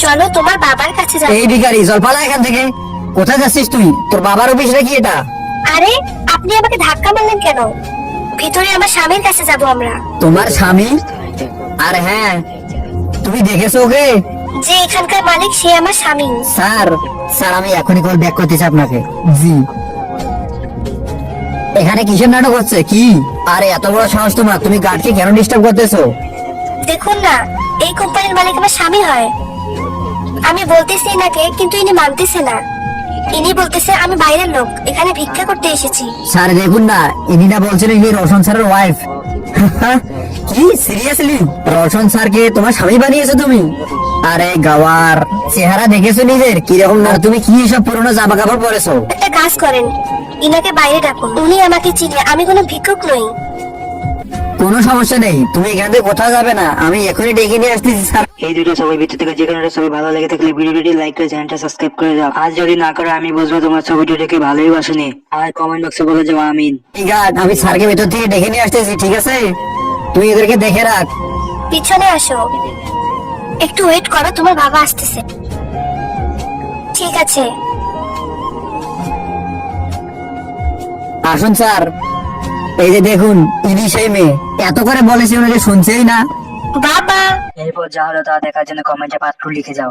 চলো তোমার বাবার কাছে যাবো। এই ভিখারি চল পালা এখান থেকে। কোথায় যাচ্ছিস তুই? তোর বাবার অফিস নাকি এটা? আরে আপনি আমাকে ধাক্কা মারলেন কেন? ভিতরে আমার স্বামীর কাছে যাব আমরা। তোমার স্বামী? আর হ্যাঁ, তুমি দেখেছো ওকে? যে এখানকার মালিক সে আমার স্বামী। স্যার, স্যার আমি এখনই কল ব্যাক করতেছি আপনাকে। জি। এখানে কিসের নাটক হচ্ছে কি? আরে এত বড় সাহস তোমার, তুমি গার্ডকে কেন ডিস্টার্ব করতেছো? দেখুন না, এই কোম্পানির মালিক আমার স্বামী হয়। আমি বলতেছি নাকি, কিন্তু ইনি মানতেছে না। ইনি বলতেছে আমি বাইরের লোক, এখানে ভিক্ষা করতে এসেছি। স্যার দেখুন না, ইনি না বলছেন ইনি রোশন স্যারের ওয়াইফ। কি সিরিয়াসলি? রোশন স্যারকে তোমার স্বামী বানিয়েছো তুমি? আরে গাওয়ার, চেহারা দেখেছো নিজের কিরকম? না তুমি কি সব পুরনো জামা কাপড় পরেছো? একটা কাজ করেন, ইনাকে বাইরে ডাকুন। উনি আমাকে চিনে, আমি কোনো ভিক্ষুক নই। কোনো সমস্যা নেই, তুমি এখান থেকে কোথাও যাবে না, আমি এখনই ডেকে নিয়ে আসতেছি স্যার। এই দুটো ছবির ভিতর থেকে যে কোনো একটা ছবি ভালো লেগে থাকলে ভিডিওটি লাইক করে চ্যানেলটা সাবস্ক্রাইব করে দাও। আর যদি না করে আমি বুঝবো তোমার ছবিটি দেখে ভালোই বাসনি। আর কমেন্ট বক্সে বলে যাও আমিন। ঠিক আছে, আমি স্যারকে ভেতর থেকে ডেকে নিয়ে আসতেছি, ঠিক আছে? তুই এদেরকে দেখে রাখ। পিছনে আসো, একটু ওয়েট করো, তোমার বাবা আসতেছে। ঠিক আছে। আসুন স্যার, এই যে দেখুন ইনি সেই মেয়ে। এত করে বলেছি ওনাকে শুনছেই না। বাবা, এরপর যা হলো তা দেখার জন্য কমেন্টে পাত্র লিখে যাও।